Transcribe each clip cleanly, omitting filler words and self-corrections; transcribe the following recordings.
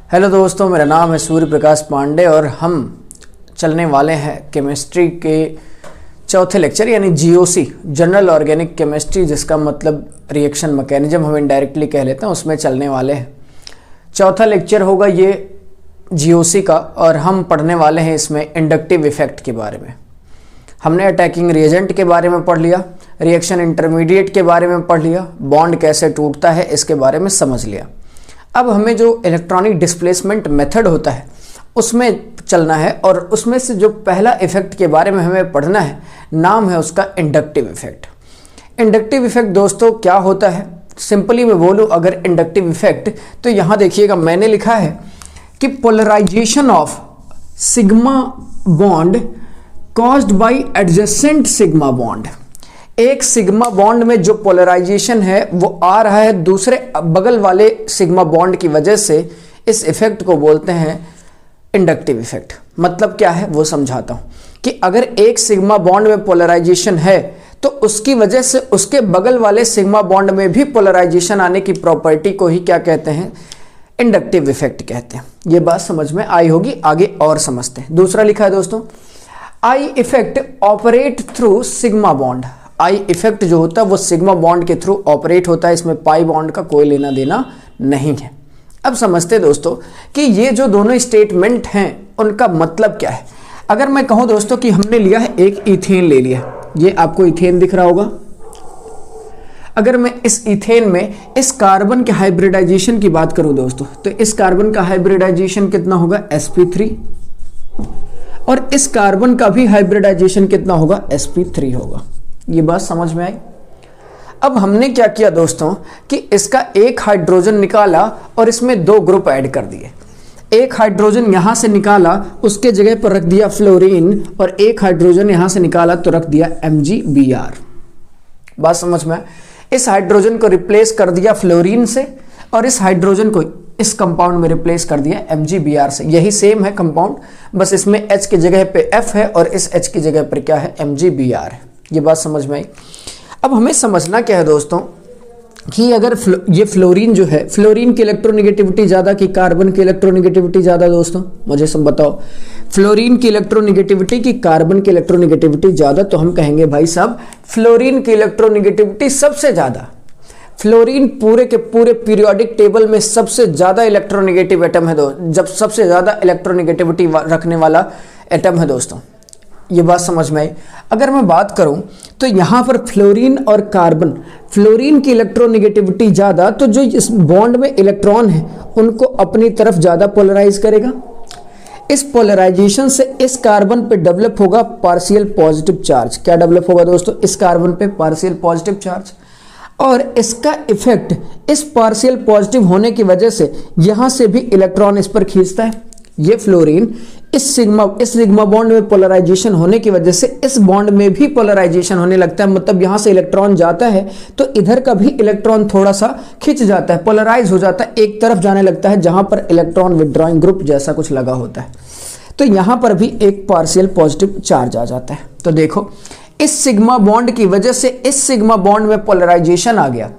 Hello दोस्तों, मेरा नाम है सूर्य प्रकाश पांडे और हम चलने वाले हैं केमिस्ट्री के चौथे लेक्चर यानी जीओसी जनरल ऑर्गेनिक केमिस्ट्री, जिसका मतलब रिएक्शन मैकेनिज्म हम इनडायरेक्टली कह लेते हैं, उसमें चलने वाले हैं। चौथा लेक्चर होगा ये जीओसी का और हम पढ़ने वाले हैं इसमें इंडक्टिव इफेक्ट के बारे में। हमने अटैकिंग रिएजेंट के बारे में पढ़ लिया, रिएक्शन इंटरमीडिएट के बारे में पढ़ लिया, बॉन्ड कैसे टूटता है इसके बारे में समझ लिया। अब हमें जो इलेक्ट्रॉनिक डिस्प्लेसमेंट मेथड होता है उसमें चलना है और उसमें से जो पहला इफेक्ट के बारे में हमें पढ़ना है, नाम है उसका इंडक्टिव इफेक्ट। इंडक्टिव इफेक्ट दोस्तों क्या होता है, सिंपली मैं बोलूँ अगर इंडक्टिव इफेक्ट तो यहाँ देखिएगा मैंने लिखा है कि polarization of sigma bond caused by adjacent sigma bond. एक सिग्मा बॉन्ड में जो पोलराइजेशन है वो आ रहा है दूसरे बगल वाले सिग्मा बॉन्ड की वजह से, इस इफेक्ट को बोलते हैं इंडक्टिव इफेक्ट। मतलब क्या है वो समझाता हूं कि अगर एक सिग्मा बॉन्ड में पोलराइजेशन है तो उसकी वजह से उसके बगल वाले सिग्मा बॉन्ड में भी पोलराइजेशन आने की प्रॉपर्टी को ही क्या कहते हैं, इंडक्टिव इफेक्ट कहते हैं। ये बात समझ में आई होगी, आगे और समझते हैं। दूसरा लिखा है दोस्तों, आई effect operate through sigma bond. I effect जो होता है वो सिग्मा बॉन्ड के थ्रू ऑपरेट होता है, इसमें पाई बॉन्ड का कोई लेना देना नहीं है। अब समझते दोस्तों कि ये जो दोनों स्टेटमेंट हैं उनका मतलब क्या है। अगर मैं कहूं दोस्तों कि हमने लिया है एक इथेन ले लिया, ये आपको इथेन दिख रहा होगा। अगर मैं इस इथेन में इस कार्बन के हाइब्रिडाइजेशन की बात करूं दोस्तों, तो इस कार्बन का हाइब्रिडाइजेशन कितना होगा, sp3, और इस कार्बन का भी हाइब्रिडाइजेशन कितना होगा, sp3 होगा। ये बात समझ में आई। अब हमने क्या किया दोस्तों कि इसका एक हाइड्रोजन निकाला और इसमें दो ग्रुप ऐड कर दिए। एक हाइड्रोजन यहां से निकाला, उसके जगह पर रख दिया फ्लोरीन, और एक हाइड्रोजन यहां से निकाला तो रख दिया MgBr। बात समझ में? इस हाइड्रोजन को रिप्लेस कर दिया फ्लोरीन से और इस हाइड्रोजन को इस कंपाउंड में रिप्लेस कर दिया MgBr से। यही सेम है कंपाउंड, बस इसमें H की जगह पे F है और इस H की जगह पर क्या है, MgBr है। ये बात समझ में आई। अब हमें समझना क्या है दोस्तों कि अगर ये फ्लोरीन जो है, फ्लोरीन की इलेक्ट्रोनेगेटिविटी ज्यादा कि कार्बन की इलेक्ट्रोनेगेटिविटी ज्यादा, दोस्तों मुझे सब बताओ। फ्लोरीन की इलेक्ट्रोनेगेटिविटी कि कार्बन की इलेक्ट्रोनेगेटिविटी ज्यादा, तो हम कहेंगे भाई साहब फ्लोरीन की इलेक्ट्रोनेगेटिविटी सबसे ज्यादा। फ्लोरीन पूरे के पूरे पीरियोडिक टेबल में सबसे ज्यादा इलेक्ट्रोनेगेटिव एटम है जब सबसे ज्यादा इलेक्ट्रोनेगेटिविटी रखने वाला एटम है दोस्तों। ये बात समझ में आई। अगर मैं बात करूं तो यहां पर फ्लोरीन और कार्बन, फ्लोरीन की इलेक्ट्रोनेगेटिविटी ज्यादा, तो जो इस बॉन्ड में इलेक्ट्रॉन है उनको अपनी तरफ ज्यादा पोलराइज करेगा। इस पोलराइजेशन से इस कार्बन पे डेवलप होगा पार्शियल पॉजिटिव चार्ज। क्या डेवलप होगा दोस्तों, इस कार्बन पे पार्शियल पॉजिटिव चार्ज, और इसका इफेक्ट इस पार्शियल पॉजिटिव होने की वजह से यहां से भी इलेक्ट्रॉन इस पर खींचता है। ये फ्लोरीन इस सिग्मा बॉन्ड में पोलराइजेशन होने की वजह से इस बॉन्ड में भी पोलराइजेशन होने लगता है। मतलब यहां से इलेक्ट्रॉन जाता है तो इधर का भी इलेक्ट्रॉन थोड़ा सा खिंच जाता है, पोलराइज हो जाता है, एक तरफ जाने लगता है जहां पर इलेक्ट्रॉन विथड्रॉइंग ग्रुप जैसा कुछ लगा होता है। तो यहां पर भी एक पार्शियल पॉजिटिव चार्ज आ जाता है। तो देखो इस सिग्मा बॉन्ड की वजह से इस सिग्मा बॉन्ड में पोलराइजेशन आ गया,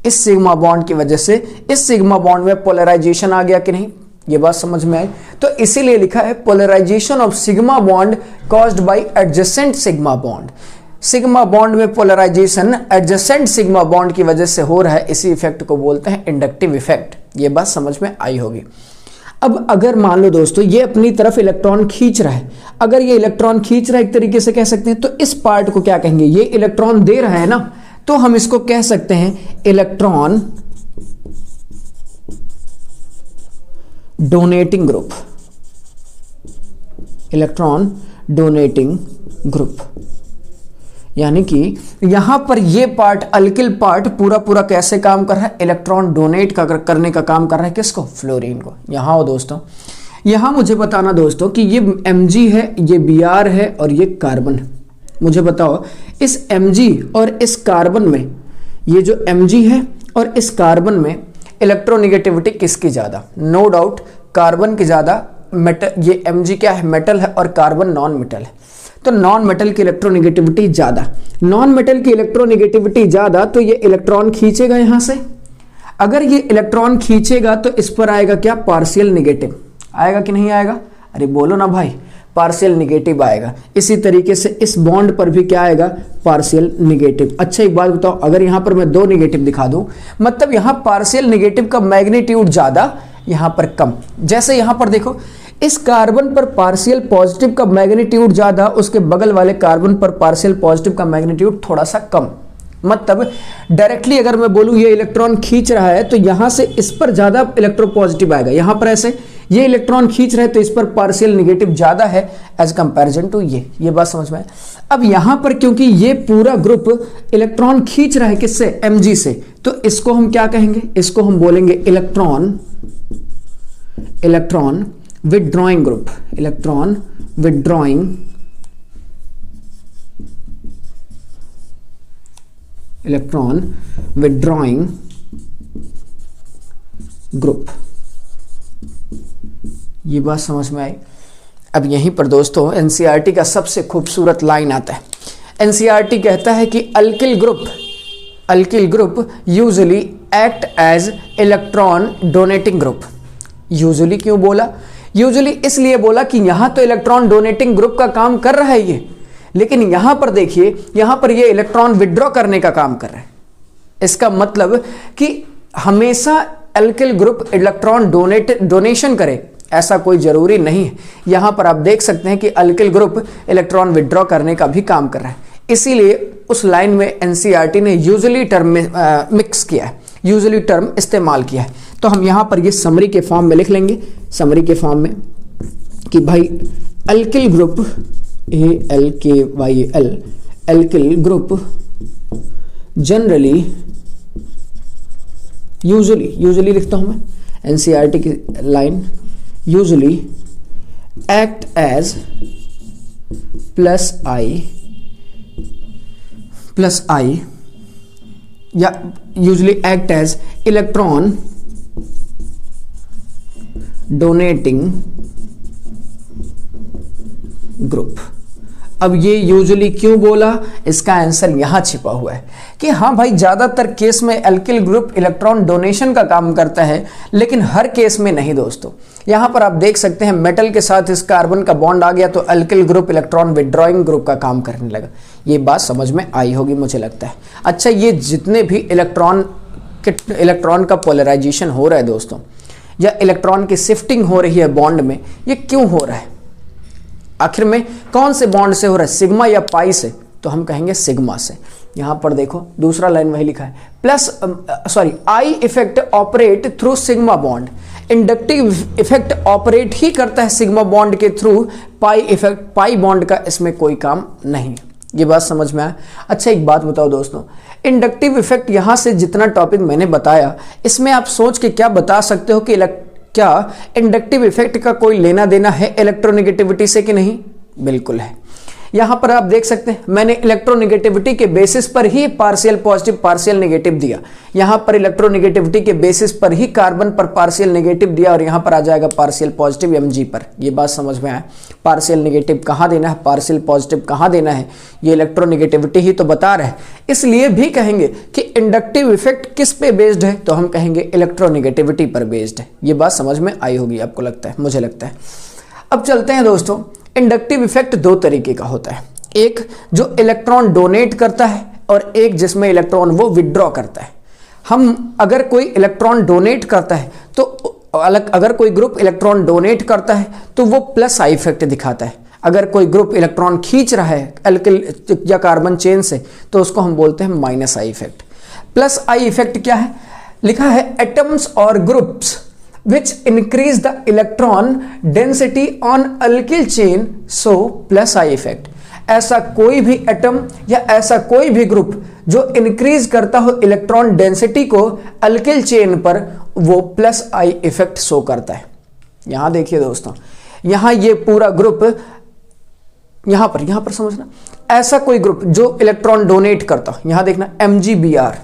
इस सिग्मा बॉन्ड की वजह से इस सिग्मा बॉन्ड में पोलराइजेशन आ गया कि नहीं, ये बात समझ में आई। तो इसीलिए लिखा है polarization of sigma bond caused by adjacent sigma bond. Sigma bond में पोलराइजेशन एडजेसेंट सिग्मा बॉन्ड की वजह से हो रहा है, इसी इफेक्ट को बोलते हैं इंडक्टिव इफेक्ट। ये बात समझ में आई होगी। अब अगर मान लो दोस्तों ये अपनी तरफ इलेक्ट्रॉन खींच रहा है, अगर ये इलेक्ट्रॉन खींच रहा है एक तरीके से कह सकते हैं, तो इस पार्ट को क्या कहेंगे, ये इलेक्ट्रॉन दे रहा है ना, तो हम इसको कह सकते हैं electron donating group. Electron donating group यानी कि यहां पर ये पार्ट, अल्किल पार्ट पूरा पूरा कैसे काम कर रहा है, इलेक्ट्रॉन डोनेट करने का काम कर रहा है। किसको, फ्लोरीन को। यहां हो दोस्तों, यहां मुझे बताना दोस्तों कि ये Mg है, ये Br है और ये कार्बन है। मुझे बताओ इस Mg और इस कार्बन में, ये जो Mg है और इस कार्बन में इलेक्ट्रोनेगेटिविटी किसकी ज्यादा? नो डाउट कार्बन की ज्यादा। मेटल, ये Mg क्या है, मेटल है और कार्बन नॉन मेटल है, तो नॉन मेटल की इलेक्ट्रोनेगेटिविटी ज्यादा। नॉन मेटल की इलेक्ट्रोनेगेटिविटी ज्यादा तो ये इलेक्ट्रॉन खींचेगा यहां से, अगर ये इलेक्ट्रॉन खींचेगा तो इस पर आएगा क्या, पार्शियल निगेटिव। आएगा कि नहीं आएगा, अरे बोलो ना भाई, पार्शियल निगेटिव आएगा। इसी तरीके से इस बॉन्ड पर भी क्या आएगा, पार्शियल निगेटिव। अच्छा एक बात बताओ, अगर यहां पर मैं 2 निगेटिव दिखा दूं, मतलब यहां पार्शियल निगेटिव का मैग्नीट्यूड ज्यादा, यहां पर कम। जैसे यहां पर देखो, इस कार्बन पर पार्शियल पॉजिटिव का मैग्नीट्यूड ज्यादा, उसके बगल वाले कार्बन पर पार्शियल पॉजिटिव का मैग्नीट्यूड थोड़ा सा कम। मतलब डायरेक्टली अगर मैं बोलूं ये इलेक्ट्रॉन खींच रहा है तो यहां से इस पर ज्यादा इलेक्ट्रोपॉजिटिव आएगा, यहां पर ऐसे ये इलेक्ट्रॉन खींच रहे हैं तो इस पर पार्शियल निगेटिव ज्यादा है एज कंपैरिजन टू ये बात समझ में आए। अब यहां पर क्योंकि ये पूरा ग्रुप इलेक्ट्रॉन खींच रहा है किससे, Mg से, तो इसको हम क्या कहेंगे, इसको हम बोलेंगे electron withdrawing group, electron withdrawing group. ये बात समझ में आई। अब यहीं पर दोस्तों एनसीईआरटी का सबसे खूबसूरत लाइन आता है। एनसीईआरटी कहता है कि alkyl group usually act as electron donating group. Usually क्यों बोला, यूजुअली इसलिए बोला कि यहां तो इलेक्ट्रॉन डोनेटिंग ग्रुप का काम कर रहा है ये, लेकिन यहां पर देखिए, यहां पर ये इलेक्ट्रॉन विड्रॉ करने का काम कर रहा है। इसका मतलब कि हमेशा अल्किल ग्रुप इलेक्ट्रॉन डोनेशन करे ऐसा कोई जरूरी नहीं है। यहां पर आप देख सकते हैं कि अल्किल ग्रुप इलेक्ट्रॉन विड्रॉ करने का भी काम कर रहा है। इसीलिए उस लाइन में एनसीईआरटी ने यूजुअली टर्म मिक्स किया है, यूजुअली टर्म इस्तेमाल किया है। तो हम यहां पर ये समरी के फॉर्म में लिख लेंगे, समरी के फॉर्म में कि भाई alkyl group ALKYL alkyl group generally usually लिखता हूं मैं एनसीईआरटी की line, usually act as plus I या usually act as electron donating group. अब ये यूजुअली क्यों बोला, इसका आंसर यहां छिपा हुआ है कि हाँ भाई ज्यादातर केस में अल्किल ग्रुप इलेक्ट्रॉन डोनेशन का काम करता है, लेकिन हर केस में नहीं दोस्तों। यहां पर आप देख सकते हैं मेटल के साथ इस कार्बन का बॉन्ड आ गया तो alkyl group electron withdrawing group का काम करने लगा। ये बात समझ में आई होगी मुझे लगता है। अच्छा, ये जितने भी इलेक्ट्रॉन का पोलराइजेशन हो रहा है दोस्तों, या इलेक्ट्रॉन की शिफ्टिंग हो रही है बॉन्ड में, ये क्यों हो रहा है, आखिर में कौन से बॉन्ड से हो रहा है, सिग्मा या पाई से, तो हम कहेंगे सिग्मा से। यहां पर देखो दूसरा लाइन वही लिखा है, I effect operate through sigma bond. Inductive effect operate ही करता है सिग्मा बॉन्ड के थ्रू, पाई बॉन्ड का इसमें कोई काम नहीं। ये बात समझ में आया। अच्छा एक बात बताओ दोस्तों, इंडक्टिव इफेक्ट यहां से जितना टॉपिक मैंने बताया, इसमें आप सोच के क्या बता सकते हो कि क्या इंडक्टिव इफेक्ट का कोई लेना देना है इलेक्ट्रोनेगेटिविटी से कि नहीं? बिल्कुल है। यहां पर आप देख सकते हैं मैंने इलेक्ट्रोनेगेटिविटी के बेसिस पर ही पार्शियल पॉजिटिव पार्शियल नेगेटिव दिया। यहां पर इलेक्ट्रोनेगेटिविटी के बेसिस पर ही कार्बन पर पार्शियल नेगेटिव दिया और यहां पर आ जाएगा पार्शियल पॉजिटिव Mg पर। ये बात समझ में आया। पार्शियल नेगेटिव कहां देना है, पार्शियल पॉजिटिव कहां देना है, ये इलेक्ट्रोनेगेटिविटी ही तो बता रहा है। इसलिए भी कहेंगे कि इंडक्टिव इफेक्ट किस पे बेस्ड है, तो हम कहेंगे इलेक्ट्रोनेगेटिविटी पर बेस्ड है। ये बात समझ में आई होगी आपको लगता है, मुझे लगता है। अब चलते हैं दोस्तों, इंडक्टिव इफेक्ट दो तरीके का होता है, एक जो इलेक्ट्रॉन डोनेट करता है और एक जिसमें इलेक्ट्रॉन वो विड्रॉ करता है। हम अगर कोई इलेक्ट्रॉन डोनेट करता है तो अगर कोई ग्रुप इलेक्ट्रॉन डोनेट करता है तो वो प्लस आई इफेक्ट दिखाता है। अगर कोई ग्रुप इलेक्ट्रॉन खींच रहा है अल्किल या कार्बन चेन से तो उसको हम बोलते हैं minus I effect. Plus I effect क्या है, लिखा है एटम्स और groups which increase the electron density on alkyl chain, so plus I effect। ऐसा कोई भी एटम या ऐसा कोई भी ग्रुप जो इंक्रीज करता हो इलेक्ट्रॉन डेंसिटी को अल्किल चेन पर, वो प्लस आई इफेक्ट शो करता है। यहां देखिए दोस्तों, यहां ये पूरा ग्रुप यहां पर समझना, ऐसा कोई ग्रुप जो इलेक्ट्रॉन डोनेट करता हो, यहां देखना MgBr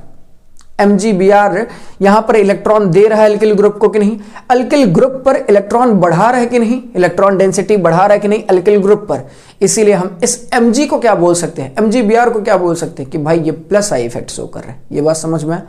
यहां पर इलेक्ट्रॉन दे रहा है अल्किल ग्रुप को कि नहीं, अल्किल ग्रुप पर इलेक्ट्रॉन बढ़ा रहा है कि नहीं, इलेक्ट्रॉन डेंसिटी बढ़ा रहा है कि नहीं अल्किल ग्रुप पर। इसीलिए हम इस Mg को क्या बोल सकते हैं, MgBr को क्या बोल सकते हैं कि भाई ये प्लस आई इफेक्ट शो कर रहा है। ये बात समझ में।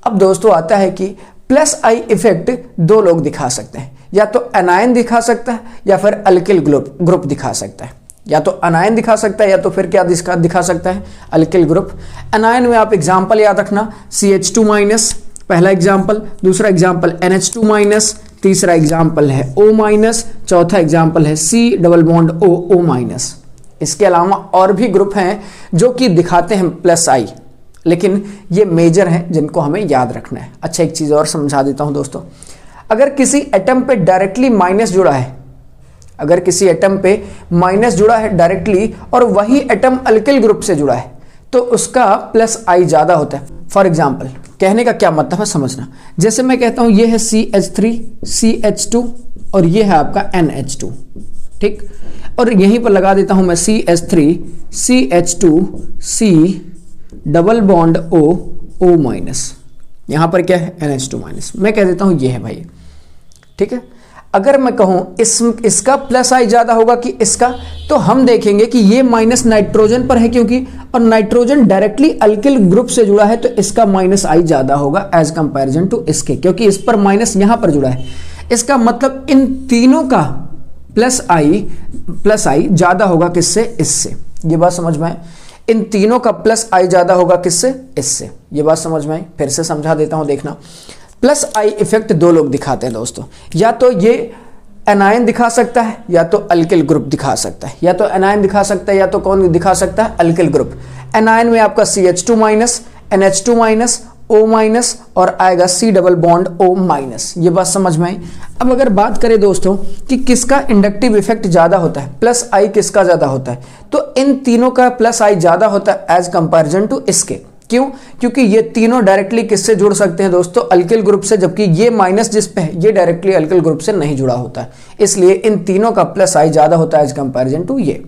अब दोस्तों आता है कि प्लस आई इफेक्ट दो लोग दिखा सकते हैं, या तो एनायन दिखा सकता है या फिर अल्किल ग्रुप दिखा सकता है। या तो एनायन दिखा सकता है या तो फिर क्या दिखा सकता है, अल्किल ग्रुप। एनायन में आप एग्जाम्पल याद रखना, CH2- पहला एग्जाम्पल, दूसरा एग्जाम्पल NH2-, तीसरा एग्जाम्पल है O-, चौथा एग्जाम्पल है C डबल बॉन्ड O-। इसके अलावा और भी ग्रुप हैं जो कि दिखाते हैं प्लस आई, लेकिन ये मेजर हैं जिनको हमें याद रखना है। अच्छा, एक चीज़ और समझा देता हूं दोस्तों, अगर किसी एटम पे डायरेक्टली माइनस जुड़ा है, अगर किसी एटम पे माइनस जुड़ा है डायरेक्टली और वही एटम अल्किल ग्रुप से जुड़ा है तो उसका प्लस आई ज़्यादा होता है। फॉर एग्जाम्पल, कहने का क्या मतलब है समझना, जैसे मैं कहता हूं ये है CH3 CH2 और ये है आपका NH2, ठीक, और यहीं पर लगा देता हूं मैं CH3 CH2 C double bond O-। यहां पर क्या है NH2-। मैं कह देता हूं ये है भाई, ठीक है। अगर मैं कहूं इसका प्लस आई ज्यादा होगा कि इसका, तो हम देखेंगे कि ये माइनस नाइट्रोजन पर है क्योंकि, और नाइट्रोजन डायरेक्टली अल्किल ग्रुप से जुड़ा है तो इसका माइनस आई ज्यादा होगा एज कंपैरिजन टू इसके, क्योंकि इस पर माइनस यहां पर जुड़ा है। इसका मतलब इन तीनों का प्लस आई ज्यादा होगा किससे, इससे। ये बात समझ में आई, इन तीनों का प्लस आई ज्यादा होगा किससे, इससे। ये बात समझ में आई, फिर से समझा देता हूं, देखना। प्लस आई इफेक्ट दो लोग दिखाते हैं दोस्तों, या तो ये एनायन दिखा सकता है या तो अल्किल ग्रुप दिखा सकता है, या तो एनायन दिखा सकता है या तो कौन दिखा सकता है, अल्किल ग्रुप। एनायन में आपका CH2-, NH2-, O- और आएगा C डबल बॉन्ड O-। ये बात समझ में आई। अब अगर बात करें दोस्तों कि किसका इंडक्टिव इफेक्ट ज्यादा होता है, प्लस आई किसका ज्यादा होता है, तो इन तीनों का प्लस आई ज्यादा होता है एज कंपैरिजन टू इसके। क्यों? क्योंकि ये तीनों डायरेक्टली किससे जुड़ सकते हैं दोस्तों, अल्किल ग्रुप से, जबकि ये माइनस जिस पे है ये डायरेक्टली अल्किल ग्रुप से नहीं जुड़ा होता है, इसलिए इन तीनों का प्लस आई ज्यादा होता है एज कंपैरिजन टू ये।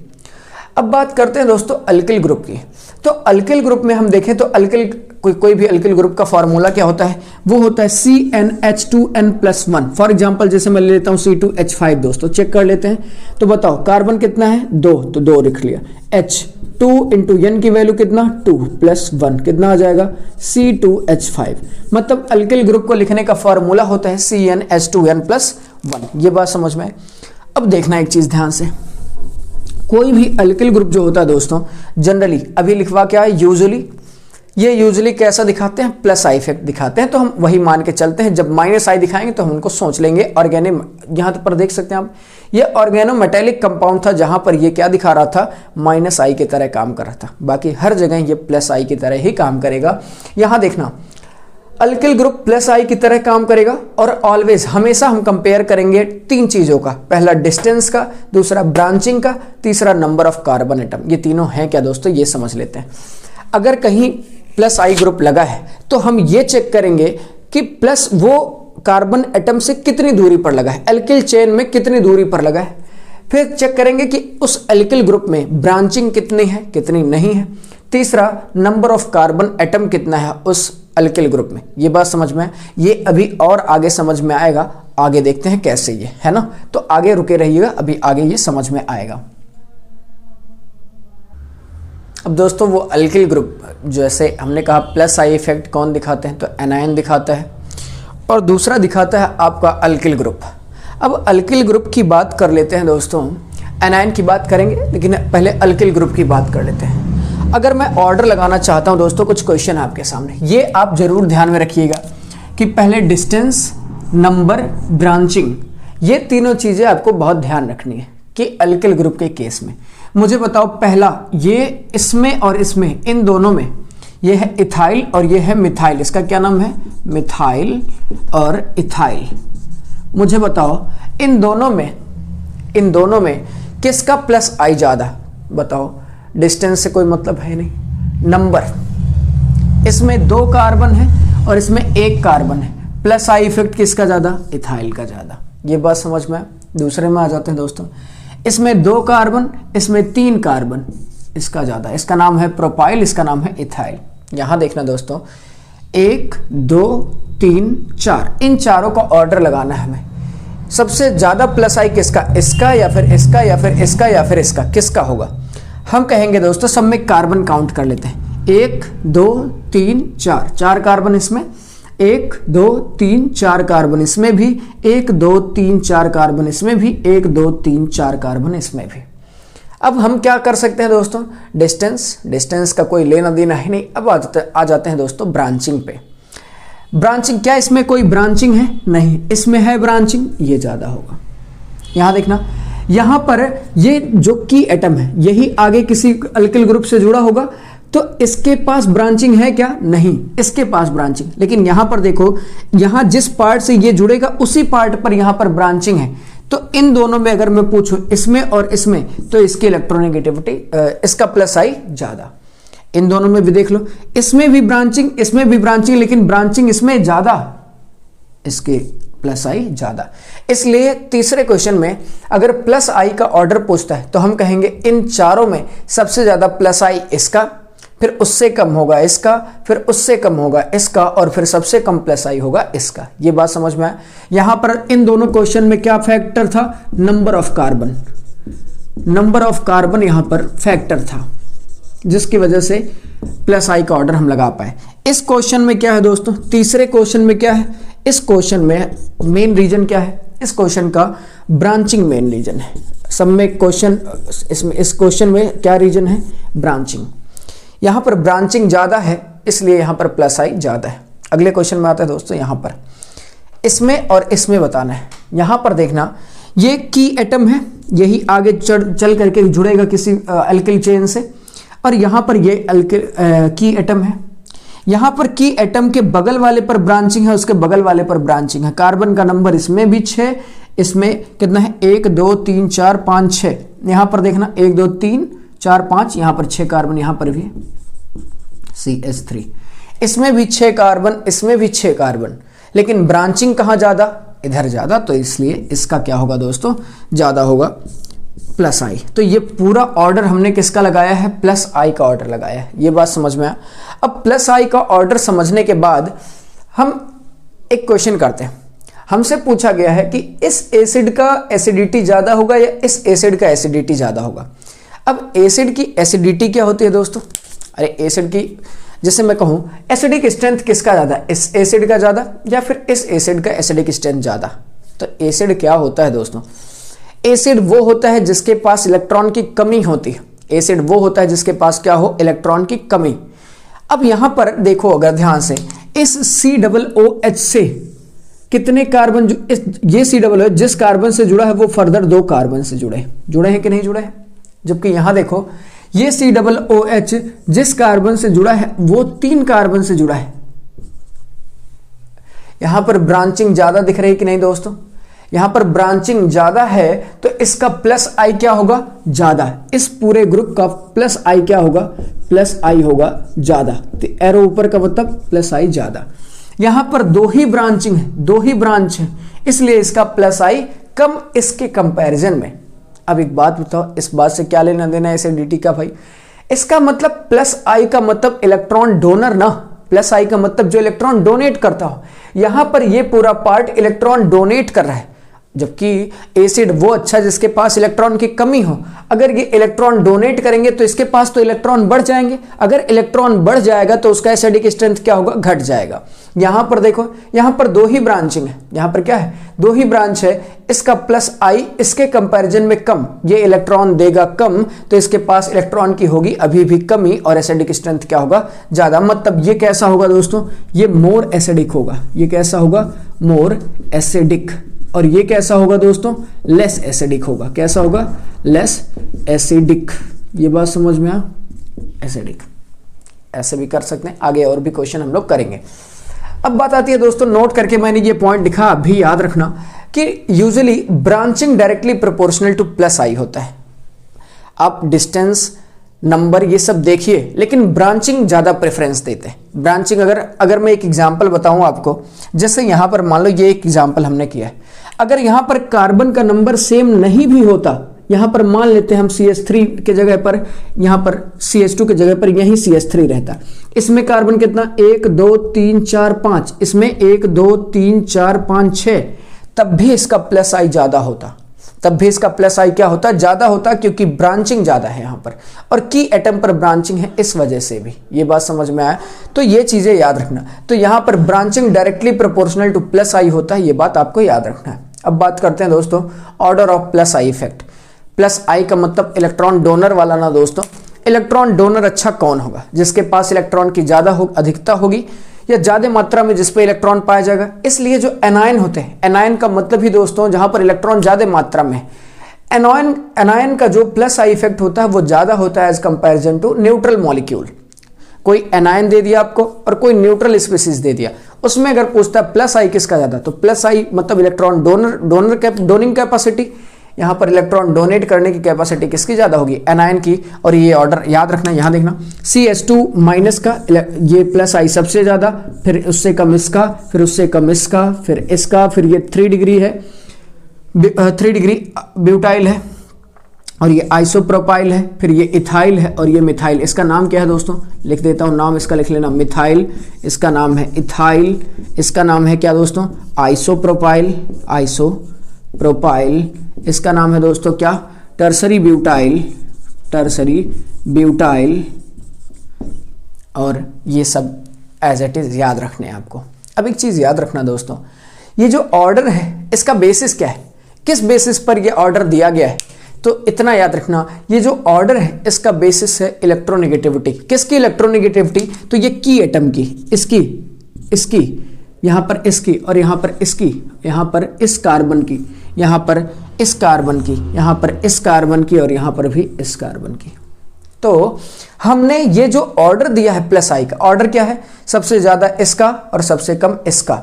अब बात करते हैं दोस्तों अल्किल ग्रुप की। तो अल्किल ग्रुप में हम देखें तो अल्किल कोई भी अल्किल ग्रुप का फॉर्मूला क्या होता है, वो होता है CnH2n+1। फॉर एग्जांपल जैसे मैं ले लेता हूं C2H5 दोस्तों, चेक कर लेते हैं। तो बताओ कार्बन कितना है, 2, तो 2 लिख लिया। H 2 इंटू n की वैल्यू कितना, 2 प्लस 1 कितना आ जाएगा, C2H5। मतलब अल्किल ग्रुप को लिखने का फॉर्मूला होता है CnH2n+1। ये बात समझ में आए। अब देखना एक चीज ध्यान से, कोई भी अल्किल ग्रुप जो होता है दोस्तों, जनरली अभी लिखवा क्या है, यूजुअली कैसा दिखाते हैं, प्लस आई इफेक्ट दिखाते हैं। तो हम वही मान के चलते हैं, जब माइनस आई दिखाएंगे तो हम उनको सोच लेंगे यहाँ पर देख सकते हैं आप, ये ऑर्गेनोमेटेलिक कंपाउंड था जहां पर ये क्या दिखा रहा था, माइनस आई की तरह काम कर रहा था। बाकी हर जगह ये प्लस आई की तरह ही काम करेगा। यहां देखना अल्किल ग्रुप प्लस आई की तरह काम करेगा, और ऑलवेज हमेशा हम कंपेयर करेंगे 3 चीजों का, पहला डिस्टेंस का, दूसरा ब्रांचिंग का, तीसरा नंबर ऑफ कार्बन एटम। ये तीनों हैं क्या दोस्तों, ये समझ लेते हैं। अगर कहीं प्लस आई ग्रुप लगा है तो हम ये चेक करेंगे कि प्लस वो कार्बन एटम से कितनी दूरी पर लगा है, अल्किल चेन में कितनी दूरी पर लगा है। फिर चेक करेंगे कि उस अल्किल ग्रुप में ब्रांचिंग कितनी है, कितनी नहीं है। तीसरा नंबर ऑफ कार्बन एटम कितना है उस अल्किल ग्रुप में। ये बात समझ में है, ये अभी और आगे समझ में आएगा, आगे देखते हैं कैसे ये है ना। तो आगे रुके रहिएगा, अभी आगे ये समझ में आएगा। अब दोस्तों वो अल्किल ग्रुप जैसे हमने कहा प्लस आई इफेक्ट कौन दिखाते हैं, तो एनायन दिखाता है, और दूसरा दिखाता है आपका अल्किल ग्रुप। अब अल्किल ग्रुप की बात कर लेते हैं दोस्तों, एनायन की बात करेंगे लेकिन पहले अल्किल ग्रुप की बात कर लेते हैं। अगर मैं ऑर्डर लगाना चाहता हूं दोस्तों, कुछ क्वेश्चन आपके सामने, ये आप जरूर ध्यान में रखिएगा कि पहले डिस्टेंस, नंबर, ब्रांचिंग, ये तीनों चीजें आपको बहुत ध्यान रखनी है कि अल्किल ग्रुप के केस में। मुझे बताओ पहला, ये इसमें और इसमें, इन दोनों में, ये है इथाइल और ये है मिथाइल, इसका क्या नाम है, मिथाइल और इथाइल। मुझे बताओ इन दोनों में किसका प्लस आई ज्यादा, बताओ। डिस्टेंस से कोई मतलब है नहीं, नंबर, इसमें 2 कार्बन है और इसमें 1 कार्बन है, प्लस आई इफेक्ट किसका ज्यादा, इथाइल का ज्यादा। ये बात समझ में। दूसरे में आ जाते हैं दोस्तों, इसमें 2 कार्बन, इसमें 3 कार्बन, इसका ज्यादा, इसका नाम है प्रोपाइल, इसका नाम है इथाइल। यहां देखना दोस्तों, 1 2 3 4, इन चारों का ऑर्डर लगाना है हमें। सबसे ज्यादा प्लस आई किसका, इसका या फिर इसका या फिर इसका या फिर इसका, किसका होगा। हम कहेंगे दोस्तों सब में कार्बन काउंट कर लेते हैं, 1 2 3 4, 4 कार्बन इसमें, 1 2 3 4 कार्बन इसमें भी, 1 2 3 4 कार्बन इसमें भी, 1 2 3 4 कार्बन इसमें भी। अब हम क्या कर सकते हैं दोस्तों, डिस्टेंस का कोई लेना देना है नहीं। अब आ जाते हैं दोस्तों ब्रांचिंग पे। ब्रांचिंग, क्या इसमें कोई ब्रांचिंग है? नहीं, इसमें है ब्रांचिंग, ये ज़्यादा होगा। यहाँ देखना, यहाँ पर ये जो की एटम है यही आगे किसी अल्किल ग्रुप से जुड़ा होगा, तो इसके पास ब्रांचिंग है क्या? नहीं, इसके पास ब्रांचिंग। लेकिन यहाँ पर देखो, यहाँ जिस पार्ट से ये जुड़ेगा उसी पार्ट पर यहाँ पर ब्रांचिंग है। तो इन दोनों में अगर मैं पूछूं इसमें और इसमें, तो इसकी इलेक्ट्रोनेगेटिविटी, इसका प्लस आई ज्यादा। इन दोनों में भी देख लो, इसमें भी ब्रांचिंग, इसमें भी ब्रांचिंग, लेकिन ब्रांचिंग इसमें ज्यादा, इसके प्लस आई ज्यादा। इसलिए तीसरे क्वेश्चन में अगर प्लस आई का ऑर्डर पूछता है तो हम कहेंगे इन चारों में सबसे ज्यादा प्लस आई इसका, फिर उससे कम होगा इसका, फिर उससे कम होगा इसका, और फिर सबसे कम प्लस आई होगा इसका। ये बात समझ में आया। यहां पर इन दोनों क्वेश्चन में क्या फैक्टर था? Number of carbon. Number of carbon यहां पर फैक्टर था, जिसकी वजह से प्लस आई का ऑर्डर हम लगा पाए। इस क्वेश्चन में क्या है दोस्तों, तीसरे क्वेश्चन में क्या है? इस क्वेश्चन में मेन रीजन क्या है? इस क्वेश्चन का ब्रांचिंग मेन रीजन है। सब में क्वेश्चन, इसमें इस क्वेश्चन में क्या रीजन है? ब्रांचिंग। यहां पर ब्रांचिंग ज्यादा है, इसलिए यहां पर प्लस आई ज्यादा है। अगले क्वेश्चन में आता है दोस्तों, यहां पर इसमें और इसमें बताना है। यहां पर देखना, ये की एटम है, यही आगे चल करके जुड़ेगा किसी अल्किल चेन से, और यहां पर ये की एटम है। यहां पर की एटम के बगल वाले पर ब्रांचिंग है, उसके बगल वाले पर ब्रांचिंग है। कार्बन का नंबर इसमें भी 6, इसमें कितना है? 1 2 3 4 5 6। यहां पर देखना 1 2 3 4 5, यहां पर 6 कार्बन, यहां पर भी CH3, इसमें भी 6 कार्बन, इसमें भी 6 कार्बन, लेकिन ब्रांचिंग कहां ज्यादा? इधर ज्यादा, तो इसलिए इसका क्या होगा दोस्तों? ज्यादा होगा, प्लस आई। तो ये पूरा ऑर्डर हमने किसका लगाया है? प्लस आई का ऑर्डर लगाया है। ये बात समझ में आया। अब प्लस आई का ऑर्डर समझने के बाद हम एक क्वेश्चन करते हैं। हमसे पूछा गया है कि इस एसिड का एसिडिटी ज्यादा होगा या इस एसिड का एसिडिटी ज्यादा होगा। अब एसिड की एसिडिटी क्या होती है दोस्तों? अरे एसिड की, जैसे मैं कहूं एसिडिक स्ट्रेंथ किसका ज्यादा? इस एसिड का ज्यादा या फिर इस एसिड का एसिडिक स्ट्रेंथ ज्यादा? तो एसिड क्या होता है दोस्तों? एसिड वो होता है जिसके पास इलेक्ट्रॉन की कमी होती है। एसिड वो होता है जिसके पास क्या हो? इलेक्ट्रॉन की कमी। अब यहां पर देखो अगर ध्यान से, इस COOH से कितने कार्बन, ये COOH जिस कार्बन से जुड़ा है वो फर्दर 2 कार्बन से जुड़े हैं कि नहीं जुड़े हैं? जबकि यहां देखो ये COOH जिस कार्बन से जुड़ा है वो 3 कार्बन से जुड़ा है। यहां पर ब्रांचिंग ज्यादा दिख रही कि नहीं दोस्तों? यहां पर ब्रांचिंग ज्यादा है, तो इसका प्लस आई क्या होगा? ज्यादा। इस पूरे ग्रुप का प्लस आई क्या होगा? प्लस आई होगा ज्यादा। तो एरो ऊपर का मतलब प्लस आई ज्यादा। यहां पर 2 ही ब्रांचिंग है, 2 ही ब्रांच है, इसलिए इसका प्लस आई कम इसके कंपैरिजन में। अब एक बात बताओ, इस बात से क्या लेना देना है एसिडिटी का भाई? इसका मतलब प्लस आई का मतलब इलेक्ट्रॉन डोनर ना, प्लस आई का मतलब जो इलेक्ट्रॉन डोनेट करता हो। यहां पर ये पूरा पार्ट इलेक्ट्रॉन डोनेट कर रहा है, जबकि एसिड वो अच्छा जिसके पास इलेक्ट्रॉन की कमी हो। अगर ये इलेक्ट्रॉन डोनेट करेंगे तो इसके पास तो इलेक्ट्रॉन बढ़ जाएंगे, अगर इलेक्ट्रॉन बढ़ जाएगा तो उसका एसिडिक स्ट्रेंथ क्या होगा? घट जाएगा। यहां पर देखो, यहां पर 2 ही ब्रांचिंग है, यहां पर क्या है? 2 ही ब्रांच है। इसका प्लस आई इसके कंपैरिजन में कम, ये इलेक्ट्रॉन देगा कम, तो इसके पास इलेक्ट्रॉन की होगी अभी भी कमी, और एसिडिक स्ट्रेंथ क्या होगा? ज्यादा। मतलब ये कैसा होगा दोस्तों? ये मोर एसिडिक होगा। ये कैसा होगा? More acidic. और ये कैसा होगा दोस्तों? लेस एसिडिक होगा। कैसा होगा? Less acidic. ये बात समझ में आ? एसिडिक ऐसे भी कर सकते हैं। आगे और भी क्वेश्चन हम लोग करेंगे। अब बात आती है दोस्तों, नोट करके मैंने ये पॉइंट लिखा, अभी याद रखना कि usually branching directly proportional to plus I होता है। आप डिस्टेंस, नंबर ये सब देखिए, लेकिन ब्रांचिंग ज्यादा प्रेफरेंस देते हैं। ब्रांचिंग अगर मैं एक एग्जांपल बताऊं आपको, जैसे यहां पर मान लो ये एक एग्जांपल हमने किया है, अगर यहां पर कार्बन का नंबर सेम नहीं भी होता, यहां पर मान लेते हैं हम CH3 के जगह पर, यहां पर CH2 के जगह पर यही CH3 रहता, इसमें कार्बन कितना? 1 2 3 4 5, इसमें 1 2 3 4 5 6, तब भी इसका प्लस आई ज्यादा होता। तब भी इसका प्लस आई क्या होता है, ज़्यादा होता है, क्योंकि ब्रांचिंग ज़्यादा है यहाँ पर, और की एटम पर ब्रांचिंग है इस वजह से भी। ये बात समझ में आया, तो ये चीज़ें याद रखना। तो यहाँ पर branching directly proportional to plus I होता है, ये बात आपको याद रखना है। अब बात करते हैं दोस्तों order of plus I effect. Plus I का मतलब इलेक्ट्रॉन डोनर वाला ना दोस्तों। इलेक्ट्रॉन डोनर अच्छा कौन होगा, जिसके पास इलेक्ट्रॉन की अधिकता होगी या ज्यादा मात्रा में जिस पे इलेक्ट्रॉन पाया जाएगा। इसलिए जो एनायन होते हैं, एनायन का मतलब ही दोस्तों जहां पर इलेक्ट्रॉन ज्यादा मात्रा में है। एनायन का जो प्लस आई इफेक्ट होता है वो ज्यादा होता है as comparison to neutral molecule. कोई एनायन दे दिया आपको और कोई न्यूट्रल स्पीसीज दे दिया, उसमें अगर पूछता है प्लस आई किसका ज्यादा, तो प्लस आई मतलब इलेक्ट्रॉन डोनिंग कैपेसिटी, यहाँ पर इलेक्ट्रॉन डोनेट करने की कैपेसिटी किसकी ज्यादा होगी, एनायन की। और ये ऑर्डर याद रखना, यहाँ देखना CH2 माइनस का ये प्लस आई सबसे ज्यादा, फिर उससे कम इसका, फिर उससे कम इसका, फिर इसका, फिर ये 3 डिग्री है, 3 डिग्री ब्यूटाइल है, और ये आइसोप्रोपाइल है, फिर ये इथाइल है, और ये मिथाइल। इसका नाम क्या है दोस्तों, लिख देता हूँ नाम, इसका लिख लेना मिथाइल, इसका नाम है इथाइल, इसका नाम है क्या दोस्तों, आइसोप्रोपाइल, इसका नाम है दोस्तों क्या, टर्सरी ब्यूटाइल, और ये सब एज इट इज याद रखने हैं आपको। अब एक चीज याद रखना दोस्तों, ये जो ऑर्डर है इसका बेसिस क्या है, किस बेसिस पर ये ऑर्डर दिया गया है, तो इतना याद रखना, ये जो ऑर्डर है इसका बेसिस है इलेक्ट्रोनेगेटिविटी। किसकी इलेक्ट्रोनेगेटिविटी, तो ये की एटम की, इसकी यहाँ पर इसकी, और यहाँ पर इसकी, यहाँ पर इस कार्बन की, यहाँ पर इस कार्बन की, यहाँ पर इस कार्बन की, और यहाँ पर भी इस कार्बन की। तो हमने ये जो ऑर्डर दिया है प्लस आई का, ऑर्डर क्या है, सबसे ज्यादा इसका और सबसे कम इसका।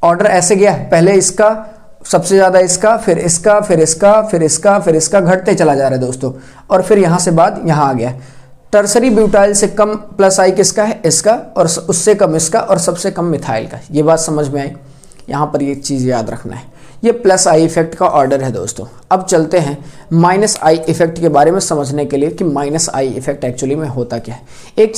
ऑर्डर ऐसे गया है, पहले इसका, सबसे ज्यादा इसका, फिर इसका, फिर इसका, फिर इसका, फिर इसका, घटते चला जा रहा है दोस्तों, और फिर यहां से बाद यहां आ गया। टर्सरी ब्यूटाइल से कम प्लस आई किसका है, इसका, और उससे कम इसका, और सबसे कम मिथाइल का। ये बात समझ में आई, यहां पर ये चीज याद रखना है। ये प्लस आई इफेक्ट का ऑर्डर है दोस्तों। अब चलते हैं माइनस आई इफेक्ट के बारे में समझने के लिए कि माइनस आई इफेक्ट एक्चुअली में होता क्या है। एक